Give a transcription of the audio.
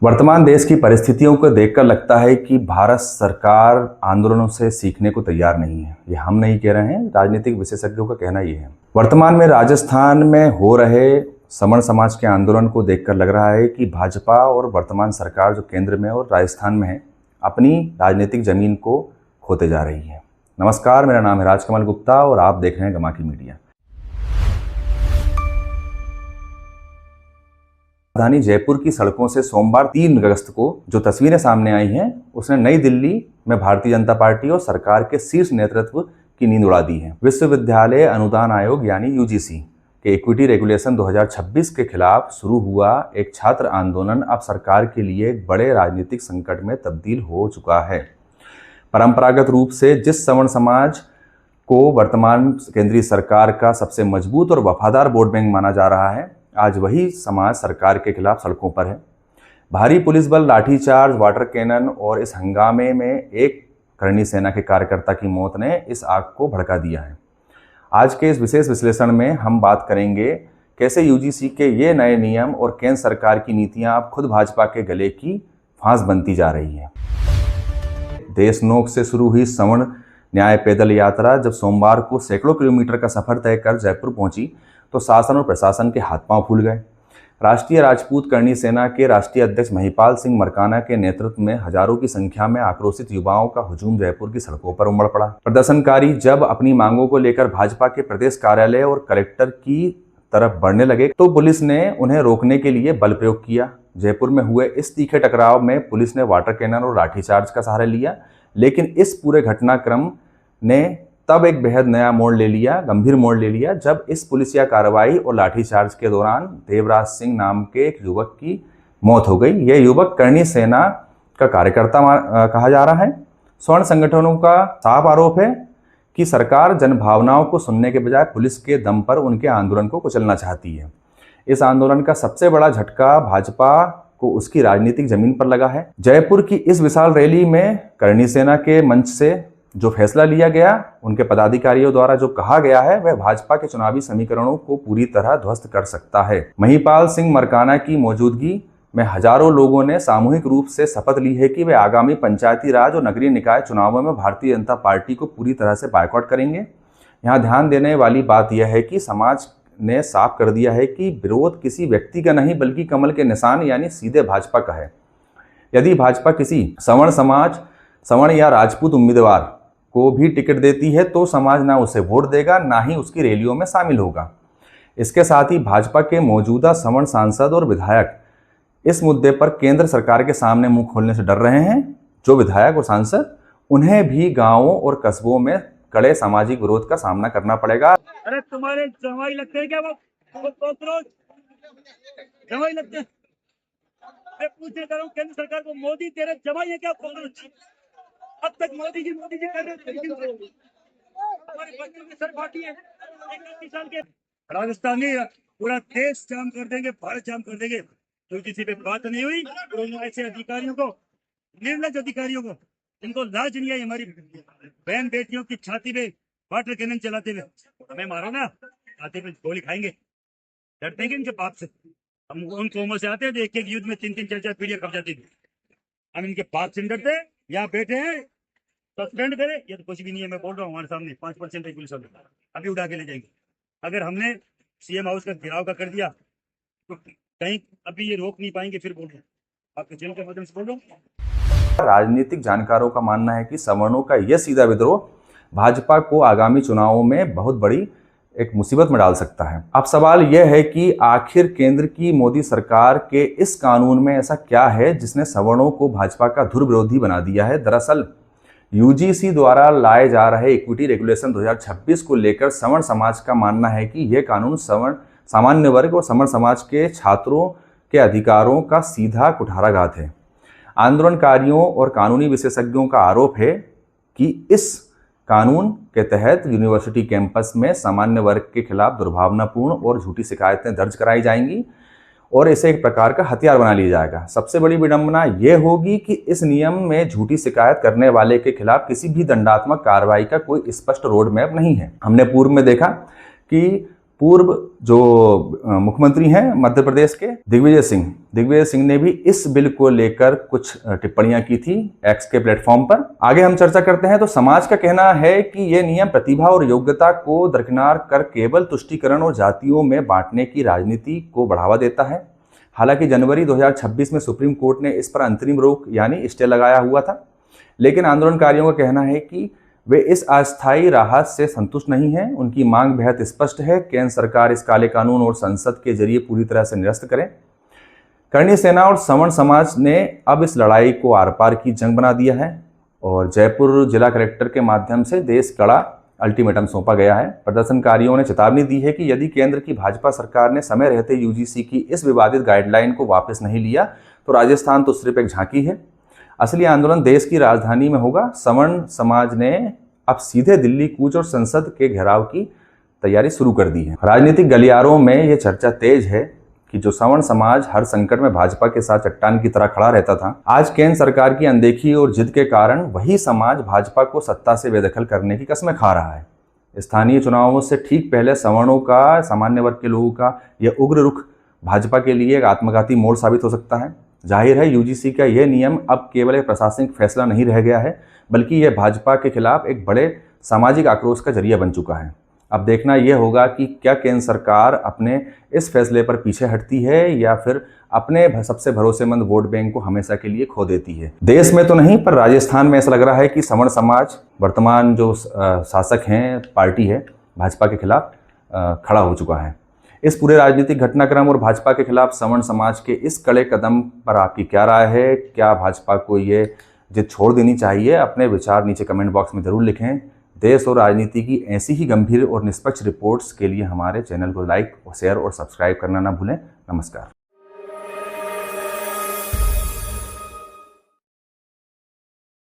वर्तमान देश की परिस्थितियों को देखकर लगता है कि भारत सरकार आंदोलनों से सीखने को तैयार नहीं है। ये हम नहीं कह रहे हैं, राजनीतिक विशेषज्ञों का कहना ये है। वर्तमान में राजस्थान में हो रहे सवर्ण समाज के आंदोलन को देखकर लग रहा है कि भाजपा और वर्तमान सरकार जो केंद्र में और राजस्थान में है, अपनी राजनीतिक जमीन को खोते जा रही है। नमस्कार, मेरा नाम है राजकमल गुप्ता और आप देख रहे हैं गमाकी मीडिया। राजधानी जयपुर की सड़कों से सोमवार 3 अगस्त को जो तस्वीरें सामने आई हैं, उसने नई दिल्ली में भारतीय जनता पार्टी और सरकार के शीर्ष नेतृत्व की नींद उड़ा दी है। विश्वविद्यालय अनुदान आयोग यानी यूजीसी के इक्विटी रेगुलेशन 2026 के खिलाफ शुरू हुआ एक छात्र आंदोलन अब सरकार के लिए एक बड़े राजनीतिक संकट में तब्दील हो चुका है। परंपरागत रूप से जिस सवर्ण समाज को वर्तमान केंद्रीय सरकार का सबसे मजबूत और वफादार वोट बैंक माना जा रहा है, आज वही समाज सरकार के खिलाफ सड़कों पर है। भारी पुलिस बल, लाठीचार्ज, वाटर कैनन और इस हंगामे में एक करणी सेना के कार्यकर्ता की मौत ने इस आग को भड़का दिया है। आज के इस विशेष विश्लेषण में हम बात करेंगे कैसे यूजीसी के ये नए नियम और केंद्र सरकार की नीतियां अब खुद भाजपा के गले की फांस बनती जा रही है। देशनोक से शुरू हुई सवर्ण न्याय पैदल यात्रा जब सोमवार को सैकड़ों किलोमीटर का सफर तय कर जयपुर पहुंची तो शासन और प्रशासन के हाथ पांव फूल गए। राष्ट्रीय राजपूत करणी सेना के राष्ट्रीय अध्यक्ष महिपाल सिंह मरकाना के नेतृत्व में हजारों की संख्या में आक्रोशित युवाओं का हुजूम जयपुर की सड़कों पर उमड़ पड़ा। प्रदर्शनकारी जब अपनी मांगों को लेकर भाजपा के प्रदेश कार्यालय और कलेक्टर की तरफ बढ़ने लगे तो पुलिस ने उन्हें रोकने के लिए बल प्रयोग किया। जयपुर में हुए इस तीखे टकराव में पुलिस ने वाटर कैनन और लाठीचार्ज का सहारा लिया, लेकिन इस पूरे घटनाक्रम ने तब एक बेहद नया मोड़ ले लिया, गंभीर मोड़ ले लिया, जब इस पुलिसिया कार्रवाई और लाठीचार्ज के दौरान देवराज सिंह नाम के एक युवक की मौत हो गई। यह युवक करणी सेना का कार्यकर्ता कहा जा रहा है। स्वर्ण संगठनों का साफ आरोप है कि सरकार जनभावनाओं को सुनने के बजाय पुलिस के दम पर उनके आंदोलन को कुचलना चाहती है। इस आंदोलन का सबसे बड़ा झटका भाजपा को उसकी राजनीतिक जमीन पर लगा है। जयपुर की इस विशाल रैली में करणी सेना के मंच से जो फैसला लिया गया, उनके पदाधिकारियों द्वारा जो कहा गया है, वह भाजपा के चुनावी समीकरणों को पूरी तरह ध्वस्त कर सकता है। महिपाल सिंह मरकाना की मौजूदगी में हजारों लोगों ने सामूहिक रूप से शपथ ली है कि वे आगामी पंचायती राज और नगरीय निकाय चुनावों में भारतीय जनता पार्टी को पूरी तरह से बायकॉट करेंगे। यहाँ ध्यान देने वाली बात यह है कि समाज ने साफ कर दिया है कि विरोध किसी व्यक्ति का नहीं बल्कि कमल के निशान यानी सीधे भाजपा का है। यदि भाजपा किसी सवर्ण समाज, सवर्ण या राजपूत उम्मीदवार को भी टिकट देती है तो समाज ना उसे वोट देगा, ना ही उसकी रैलियों में शामिल होगा। इसके साथ ही भाजपा के मौजूदा सवर्ण सांसद और विधायक इस मुद्दे पर केंद्र सरकार के सामने मुंह खोलने से डर रहे हैं। जो विधायक और सांसद, उन्हें भी गांवों और कस्बों में कड़े सामाजिक विरोध का सामना करना पड़ेगा। अरे तुम्हारे जवाई लगते हैं क्या? वो जवाई लगते हैं? मैं पूछने कर रहा हूँ केंद्र सरकार को, मोदी तेरे जवाई है क्या? अब तक मोदी जी कर रहे थे, हमारे बच्चों के सर फाटी है। 21 साल के राजस्थान में पूरा देश जाम कर देंगे, भारत जाम कर देंगे। तो किसी पे बात नहीं हुई। तो ऐसे अधिकारियों को, निर्लज अधिकारियों को, इनको लाज नहीं आई हमारी बहन बेटियों की छाती पे वाटर कैनन चलाते हुए। हमें मारो ना, छाती पे गोली खाएंगे। डरते हैं इनके बाप से। हम उन कौमों से आते हैं, एक एक युद्ध में 3-3 4-4 पीढ़ियां कब जाती थी। हम इनके बाप से डरते हैं। यहाँ बैठे हैं, सस्पेंड करे, ये तो कुछ भी नहीं है। मैं बोल रहा हूँ, हमारे सामने 5% है पुलिस वाले, अभी उठा के ले जाएंगे। अगर हमने सीएम हाउस का घेराव का कर दिया तो कहीं अभी ये रोक नहीं पाएंगे। फिर बोल रहे हैं, आपके जेल के माध्यम से बोल रहा हूँ। राजनीतिक जानकारों का मानना है कि सवर्णों का यह सीधा विद्रोह भाजपा को आगामी चुनावों में बहुत बड़ी एक मुसीबत में डाल सकता है। अब सवाल यह है कि आखिर केंद्र की मोदी सरकार के इस कानून में ऐसा क्या है जिसने सवर्णों को भाजपा का धुर विरोधी बना दिया है। दरअसल यूजीसी द्वारा लाए जा रहे इक्विटी रेगुलेशन 2026 को लेकर सवर्ण समाज का मानना है कि यह कानून सवर्ण सामान्य वर्ग और सवर्ण समाज के छात्रों के अधिकारों का सीधा कुठाराघात है। आंदोलनकारियों और कानूनी विशेषज्ञों का आरोप है कि इस कानून के तहत यूनिवर्सिटी कैंपस में सामान्य वर्ग के खिलाफ दुर्भावनापूर्ण और झूठी शिकायतें दर्ज कराई जाएंगी और इसे एक प्रकार का हथियार बना लिया जाएगा। सबसे बड़ी विडंबना यह होगी कि इस नियम में झूठी शिकायत करने वाले के खिलाफ किसी भी दंडात्मक कार्रवाई का कोई स्पष्ट रोड मैप नहीं है। हमने पूर्व में देखा कि पूर्व जो मुख्यमंत्री हैं मध्य प्रदेश के दिग्विजय सिंह ने भी इस बिल को लेकर कुछ टिप्पणियां की थी एक्स के प्लेटफॉर्म पर। आगे हम चर्चा करते हैं। तो समाज का कहना है कि यह नियम प्रतिभा और योग्यता को दरकिनार कर केवल तुष्टीकरण और जातियों में बांटने की राजनीति को बढ़ावा देता है। हालांकि जनवरी 2026 में सुप्रीम कोर्ट ने इस पर अंतरिम रोक यानी स्टे लगाया हुआ था, लेकिन आंदोलनकारियों का कहना है कि वे इस अस्थायी राहत से संतुष्ट नहीं हैं। उनकी मांग बेहद स्पष्ट है, केंद्र सरकार इस काले कानून और संसद के जरिए पूरी तरह से निरस्त करें। करणी सेना और सवर्ण समाज ने अब इस लड़ाई को आर पार की जंग बना दिया है और जयपुर जिला कलेक्टर के माध्यम से देश कड़ा अल्टीमेटम सौंपा गया है। प्रदर्शनकारियों ने चेतावनी दी है कि यदि केंद्र की भाजपा सरकार ने समय रहते यूजीसी की इस विवादित गाइडलाइन को वापस नहीं लिया तो राजस्थान तो सिर्फ एक झांकी है, असली आंदोलन देश की राजधानी में होगा। सवर्ण समाज ने अब सीधे दिल्ली कूच और संसद के घेराव की तैयारी शुरू कर दी है। राजनीतिक गलियारों में यह चर्चा तेज है कि जो सवर्ण समाज हर संकट में भाजपा के साथ चट्टान की तरह खड़ा रहता था, आज केंद्र सरकार की अनदेखी और जिद के कारण वही समाज भाजपा को सत्ता से बेदखल करने की कसमें खा रहा है। स्थानीय चुनावों से ठीक पहले सवर्णों का, सामान्य वर्ग के लोगों का यह उग्र रुख भाजपा के लिए एक आत्मघाती मोड़ साबित हो सकता है। जाहिर है यूजीसी का यह नियम अब केवल एक प्रशासनिक फैसला नहीं रह गया है, बल्कि यह भाजपा के खिलाफ एक बड़े सामाजिक आक्रोश का जरिया बन चुका है। अब देखना यह होगा कि क्या केंद्र सरकार अपने इस फैसले पर पीछे हटती है या फिर अपने सबसे भरोसेमंद वोट बैंक को हमेशा के लिए खो देती है। देश में तो नहीं, पर राजस्थान में ऐसा लग रहा है कि सवर्ण समाज वर्तमान जो शासक हैं, पार्टी है, भाजपा के खिलाफ खड़ा हो चुका है। इस पूरे राजनीतिक घटनाक्रम और भाजपा के खिलाफ सवर्ण समाज के इस कड़े कदम पर आपकी क्या राय है? क्या भाजपा को ये जिद छोड़ देनी चाहिए? अपने विचार नीचे कमेंट बॉक्स में जरूर लिखें। देश और राजनीति की ऐसी ही गंभीर और निष्पक्ष रिपोर्ट्स के लिए हमारे चैनल को लाइक और शेयर और सब्सक्राइब करना ना भूलें। नमस्कार।